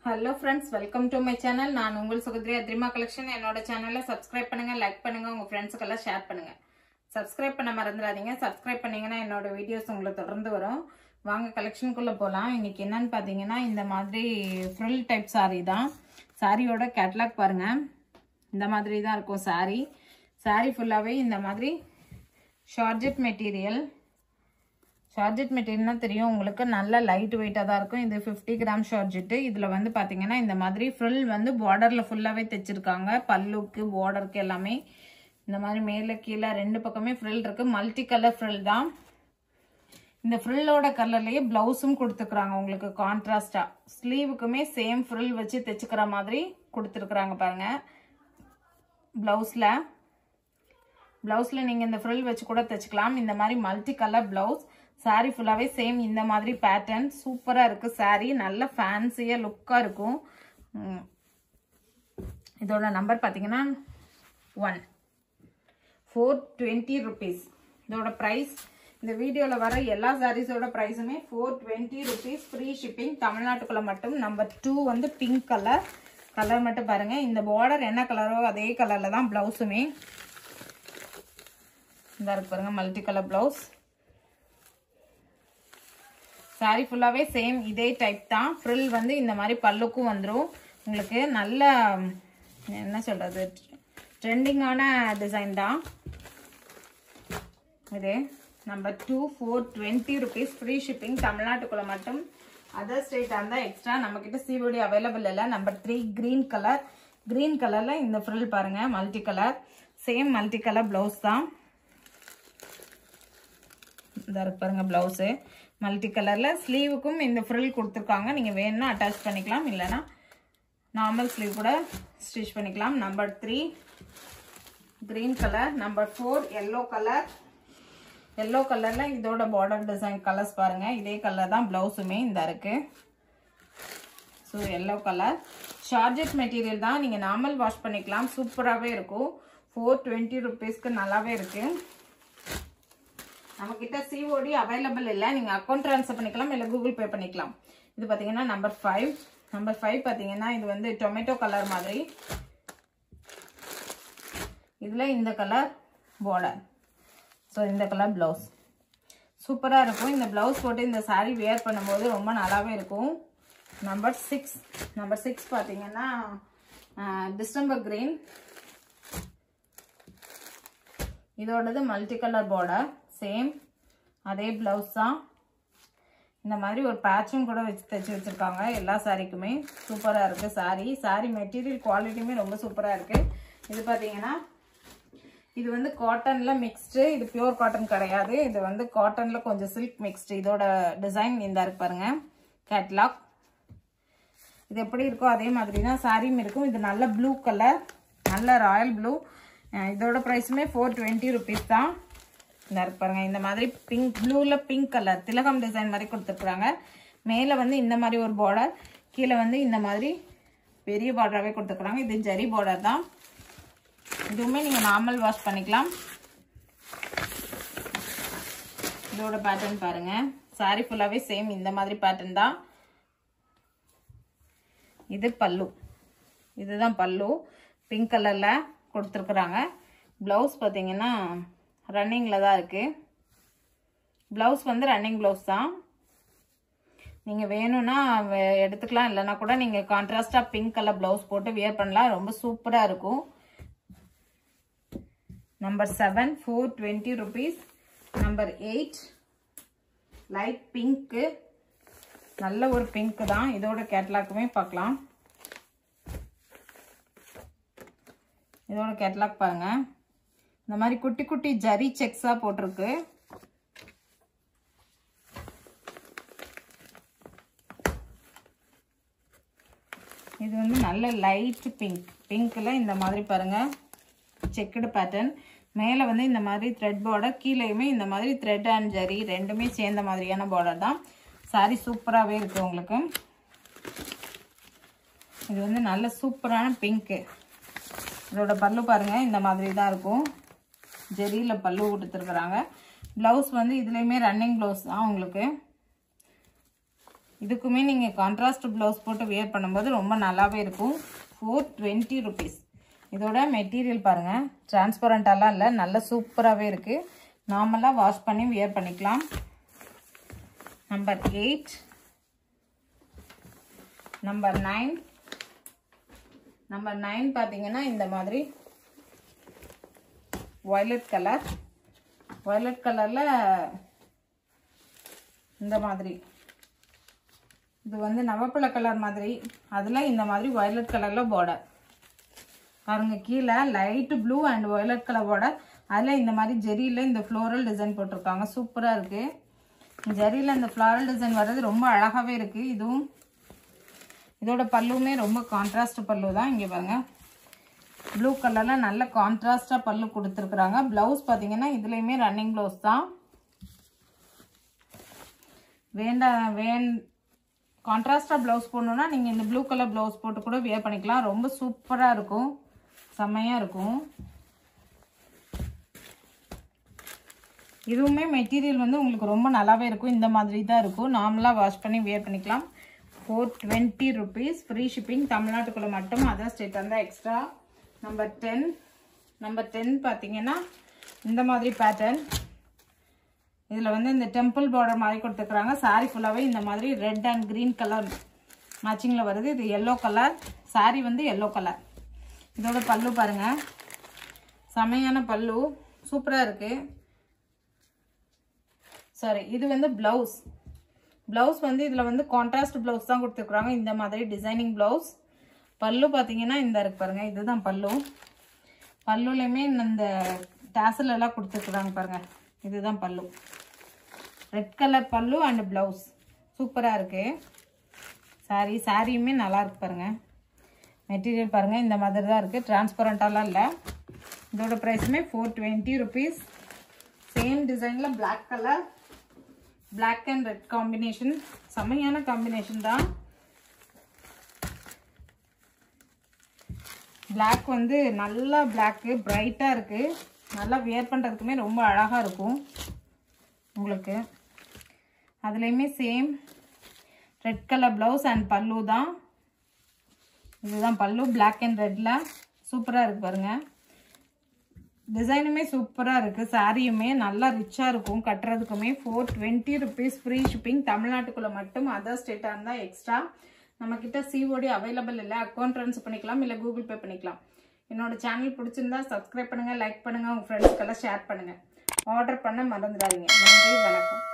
Hello friends, welcome to my channel. நான் உங்கள் சுகத்ரி அத்ரிமா collection. என்னோட சேனலை சப்ஸ்கிரைப் பண்ணுங்க, லைக் பண்ணுங்க, உங்க ஃப்ரெண்ட்ஸ்க்கெல்லாம் ஷேர் பண்ணுங்க. சப்ஸ்கிரைப் பண்ண மறந்துடாதீங்க. சப்ஸ்கிரைப் பண்ணீங்கன்னா என்னோட வீடியோஸ் உங்களுக்கு தொடர்ந்து வரும். வாங்க கலெக்ஷனுக்குள்ள போலாம். இன்னைக்கு என்னன்னு பாத்தீங்கன்னா இந்த மாதிரி ஃப்ரில் டைப் saree தான். சாரியோட கேட்டலாக் பாருங்க. இந்த மாதிரி தான் இருக்கும் saree. saree ஃபுல்லாவே இந்த மாதிரி ஷார்ஜெட் மெட்டீரியல். ஷார்ஜெட் மெட்டீரியல்னா தெரியும் உங்களுக்கு, நல்ல லைட் வெயிட்டாக தான் இருக்கும். இது 50 கிராம் ஷார்ஜெட்டு. இதில் வந்து பார்த்தீங்கன்னா இந்த மாதிரி ஃப்ரில் வந்து பார்டரில் ஃபுல்லாகவே தைச்சிருக்காங்க. பல்லுக்கு பார்டருக்கு எல்லாமே இந்த மாதிரி மேலே கீழே ரெண்டு பக்கமே ஃப்ரில் இருக்குது. மல்டி கலர் ஃப்ரில் தான். இந்த ஃப்ரில்லோட கலர்லேயே ப்ளவுஸும் கொடுத்துருக்குறாங்க உங்களுக்கு கான்ட்ராஸ்டாக. ஸ்லீவுக்குமே சேம் ஃப்ரில் வச்சு தைச்சிக்கிற மாதிரி கொடுத்துருக்குறாங்க பாருங்கள். ப்ளவுஸில் நீங்கள் இந்த ஃப்ரில் வச்சு கூட தைச்சிக்கலாம். இந்த மாதிரி மல்டி கலர் ப்ளவுஸ். சாரீ ஃபுல்லாகவே சேம் இந்த மாதிரி பேட்டர்ன். சூப்பராக இருக்குது சாரீ. நல்ல ஃபேன்சியாக லுக்காக இருக்கும். இதோட நம்பர் பார்த்தீங்கன்னா 420 rupees. இதோட ப்ரைஸ் இந்த வீடியோவில் வர எல்லா சாரீஸோட ப்ரைஸுமே 420 rupees. Free shipping. தமிழ்நாட்டுக்குள்ளே மட்டும். நம்பர் 2 வந்து பிங்க் கலர் மட்டும் பாருங்கள். இந்த பார்டர் என்ன கலரோ அதே கலரில் தான் ப்ளவுஸுமே. இந்த இருக்கு பாருங்க, மல்டி கலர் ப்ளவுஸ். சாரி ஃபுல்லாகவே சேம் இதே டைப் தான். ஃப்ரில் வந்து இந்த மாதிரி பல்லுக்கும் வந்துடும் உங்களுக்கு. நல்ல என்ன சொல்கிறது, ட்ரெண்டிங்கான டிசைன் தான் இது. Number 2 420 rupees. Free shipping. தமிழ்நாட்டுக்குள்ளே மட்டும். அதர் ஸ்டேட்டாக இருந்தால் எக்ஸ்ட்ரா. நம்மக்கிட்ட சிஓடி அவைலபிள் இல்லை. Number 3 green colour. க்ரீன் கலரில் இந்த ஃப்ரில் பாருங்கள், multi colour. Same multi colour blouse தான். இந்த இருக்கு பாருங்க ப்ளவுஸு மல்டி கலரில். ஸ்லீவுக்கும் இந்த ஃப்ரில் கொடுத்துருக்காங்க. நீங்கள் வேணும்னா அட்டாச் பண்ணிக்கலாம், இல்லைனா நார்மல் ஸ்லீவ் கூட ஸ்டிச் பண்ணிக்கலாம். Number 3 green colour. Number 4 yellow colour. Yellow கலரில் இதோட பார்டர் டிசைன் கலர்ஸ் பாருங்கள். இதே கலர் தான் ப்ளவுஸுமே இந்த இருக்கு. So yellow colour. Georgette material தான். நீங்கள் நார்மல் வாஷ் பண்ணிக்கலாம். சூப்பராகவே இருக்கும். 420 rupeesக்கு நல்லாவே இருக்குது. நம்மக்கிட்ட சிஓடி அவைலபிள் இல்லை. நீங்கள் அக்கௌண்ட் ட்ரான்ஸ்ஃபர் பண்ணிக்கலாம், இல்லை கூகுள் பே பண்ணிக்கலாம். இது பார்த்தீங்கன்னா நம்பர் 5. நம்பர் 5 பார்த்தீங்கன்னா இது வந்து டொமேட்டோ கலர் மாதிரி. இதில் இந்த கலர் பார்டர். ஸோ இந்த கலர் ப்ளவுஸ் சூப்பராக இருக்கும். இந்த ப்ளவுஸ் போட்டு இந்த சாரீ வேர் பண்ணும்போது ரொம்ப நல்லாவே இருக்கும். நம்பர் 6 பார்த்தீங்கன்னா டிசம்பர் கிரீன். இதோடது மல்டி கலர் பார்டர். சேம் அதே ப்ளவுஸ் தான். இந்த மாதிரி ஒரு பேட்சும் கூட வச்சு தைச்சி வச்சுருக்காங்க எல்லா சாரீக்குமே. சூப்பராக இருக்குது சாரீ மெட்டீரியல் குவாலிட்டியுமே ரொம்ப சூப்பராக இருக்குது. இது பார்த்தீங்கன்னா இது வந்து காட்டனில் மிக்ஸ்டு. இது பியூர் காட்டன் கிடையாது. இது வந்து காட்டனில் கொஞ்சம் சில்க் மிக்ஸ்டு. இதோட டிசைன் இந்த இருக்கு பாருங்க, கேட்லாக். இது எப்படி இருக்கோ அதே மாதிரி தான் சாரியும் இருக்கும். இது நல்ல ப்ளூ கலர், நல்ல ராயல் ப்ளூ. இதோட ப்ரைஸுமே 420 rupees தான். இந்த இருக்கு பாருங்க, இந்த மாதிரி பிங்க் ப்ளூவில் பிங்க் கலர் திலகம் டிசைன் மாதிரி கொடுத்துருக்குறாங்க. மேலே வந்து இந்த மாதிரி ஒரு பார்டர், கீழே வந்து இந்த மாதிரி பெரிய பார்டராகவே கொடுத்துருக்குறாங்க. இது ஜரி பார்டர் தான். இதுவுமே நீங்கள் நார்மல் வாஷ் பண்ணிக்கலாம். இதோட பேட்டர்ன் பாருங்க. சாரி ஃபுல்லாகவே சேம் இந்த மாதிரி பேட்டர்ன் தான். இது பல்லு. இதுதான் பல்லு. பிங்க் கலரில் கொடுத்துருக்குறாங்க. ப்ளவுஸ் பார்த்தீங்கன்னா ரன்னிங்கில் தான் இருக்குது. ப்ளவுஸ் வந்து ரன்னிங் ப்ளவுஸ் தான். நீங்கள் வேணும்னா எடுத்துக்கலாம், இல்லைனா கூட நீங்கள் கான்ட்ராஸ்டாக பிங்க் கலர் ப்ளவுஸ் போட்டு வியர் பண்ணலாம். ரொம்ப சூப்பராக இருக்கும். Number 7 420 rupees. Number 8 light pink. நல்ல ஒரு பிங்க் தான். இதோட கேட்லாக்குமே பார்க்கலாம். இதோட கேட்லாக் பாருங்க. இந்த மாதிரி குட்டி குட்டி ஜரி செக்ஸா போட்டிருக்கு. இது வந்து நல்ல லைட் பிங்க்ல இந்த மாதிரி பாருங்க செக்குடு பேட்டர்ன். மேலே வந்து இந்த மாதிரி த்ரெட் பார்டர், கீழேயுமே இந்த மாதிரி த்ரெட் அண்ட் ஜரி ரெண்டுமே சேர்ந்த மாதிரியான பார்டர் தான். சாரி சூப்பராகவே இருக்கு உங்களுக்கு. இது வந்து நல்ல சூப்பரான பிங்க்கு. இதோட பல்லு பாருங்க, இந்த மாதிரி தான் இருக்கும். ஜெரியில் பல்லு கொடுத்துருக்குறாங்க. ப்ளவுஸ் வந்து இதுலேயுமே ரன்னிங் ப்ளவுஸ் தான் உங்களுக்கு. இதுக்குமே நீங்கள் கான்ட்ராஸ்ட் ப்ளவுஸ் போட்டு வியர் பண்ணும்போது ரொம்ப நல்லாவே இருக்கும். 420 rupees. இதோட மெட்டீரியல் பாருங்கள், டிரான்ஸ்பரண்டாலாம் இல்லை, நல்ல சூப்பராகவே இருக்குது. நார்மலாக வாஷ் பண்ணி வியர் பண்ணிக்கலாம். Number 8, number 9. நம்பர் 9 பார்த்தீங்கன்னா இந்த மாதிரி வயலட் கலர், வயலட் கலரில் இந்த மாதிரி, இது வந்து நவப்பழ கலர் மாதிரி, அதில் இந்த மாதிரி வயலட் கலரில் பார்டர் பாருங்க. கீழே light blue and violet colour border, அதில் இந்த மாதிரி ஜெரியில் இந்த ஃப்ளோரல் டிசைன் போட்டிருக்காங்க. சூப்பராக இருக்குது. ஜெரியில் இந்த ஃப்ளோரல் டிசைன் வர்றது ரொம்ப அழகாகவே இருக்குது. இதுவும் இதோட பல்லுமே ரொம்ப கான்ட்ராஸ்ட் பல்லு தான். இங்கே பாருங்கள், ப்ளூ கலரில் நல்ல கான்ட்ராஸ்டாக பல்லு கொடுத்துருக்குறாங்க. ப்ளவுஸ் பார்த்தீங்கன்னா இதுலேயுமே ரன்னிங் ப்ளவுஸ் தான். கான்ட்ராஸ்டாக ப்ளவுஸ் போடணுன்னா நீங்கள் இந்த ப்ளூ கலர் ப்ளவுஸ் போட்டு கூட வியர் பண்ணிக்கலாம். ரொம்ப சூப்பராக இருக்கும், செம்மையாக இருக்கும். இதுவுமே மெட்டீரியல் வந்து உங்களுக்கு ரொம்ப நல்லாவே இருக்கும். இந்த மாதிரி தான் இருக்கும். நார்மலாக வாஷ் பண்ணி வியர் பண்ணிக்கலாம். 420 rupees. Free shipping. தமிழ்நாட்டுக்குள்ளே மட்டும், அதர் ஸ்டேட் வந்தால் எக்ஸ்ட்ரா. நம்பர் 10. நம்பர் 10 பார்த்தீங்கன்னா இந்த மாதிரி பேட்டர்ன். இதில் வந்து இந்த டெம்பிள் பார்டர் மாதிரி கொடுத்துருக்குறாங்க. சாரீ ஃபுல்லாகவே இந்த மாதிரி ரெட் அண்ட் க்ரீன் கலர் மேட்சிங்கில் வருது. இது எல்லோ கலர் சாரீ, வந்து எல்லோ கலர். இதோட பல்லு பாருங்கள், செமையான பல்லு, சூப்பராக இருக்குது. சாரி, இது வந்து ப்ளவுஸ். ப்ளவுஸ் வந்து இதில் வந்து கான்ட்ராஸ்ட் ப்ளவுஸ் தான் கொடுத்துருக்குறாங்க. இந்த மாதிரி டிசைனிங் ப்ளவுஸ். பல்லு பார்த்தீங்கன்னா இந்த இருக்கு பாருங்கள், இதுதான் பல்லு. பல்லுலையுமே இந்த டாசல் எல்லாம் கொடுத்துருக்குறாங்க பாருங்கள். இதுதான் பல்லு, ரெட் கலர் பல்லு அண்ட் ப்ளவுஸ். சூப்பராக இருக்குது. சாரியுமே நல்லா இருக்கு பாருங்கள். மெட்டீரியல் பாருங்கள், இந்த மாதிரி தான் இருக்குது, டிரான்ஸ்பரண்டாலாம் இல்லை. இதோட ப்ரைஸுமே 420 rupees. சேம் டிசைனில் black colour, black and red combination. செம்மையான காம்பினேஷன் தான். பிளாக் வந்து நல்லா பிளாக்கு பிரைட்டாக இருக்குது. நல்லா வியர் பண்ணுறதுக்குமே ரொம்ப அழகாக இருக்கும் உங்களுக்கு. அதுலேயுமே same red colour blouse and பல்லு தான். இதுதான் பல்லு, பிளாக் அண்ட் ரெட்டில். சூப்பராக இருக்குது பாருங்கள். டிசைனுமே சூப்பராக இருக்குது. சாரியுமே நல்லா ரிச்சாக இருக்கும் கட்டுறதுக்குமே. 420 rupees. Free shipping. தமிழ்நாட்டுக்குள்ளே மட்டும், அதர் ஸ்டேட்டாக இருந்தால் எக்ஸ்ட்ரா. நம்மக்கிட்ட சிஓடி அவைலபிள் இல்லை. அக்கௌண்ட் ட்ரான்ஸ்ஃபர் பண்ணிக்கலாம், இல்லை கூகுள் பே பண்ணிக்கலாம். என்னோட சேனல் பிடிச்சிருந்தா சப்ஸ்கிரைப் பண்ணுங்கள், லைக் பண்ணுங்கள், உங்கள் ஃப்ரெண்ட்ஸ்க்கெல்லாம் ஷேர் பண்ணுங்கள். ஆர்டர் பண்ண மறந்துடாதீங்க. நன்றி, வணக்கம்.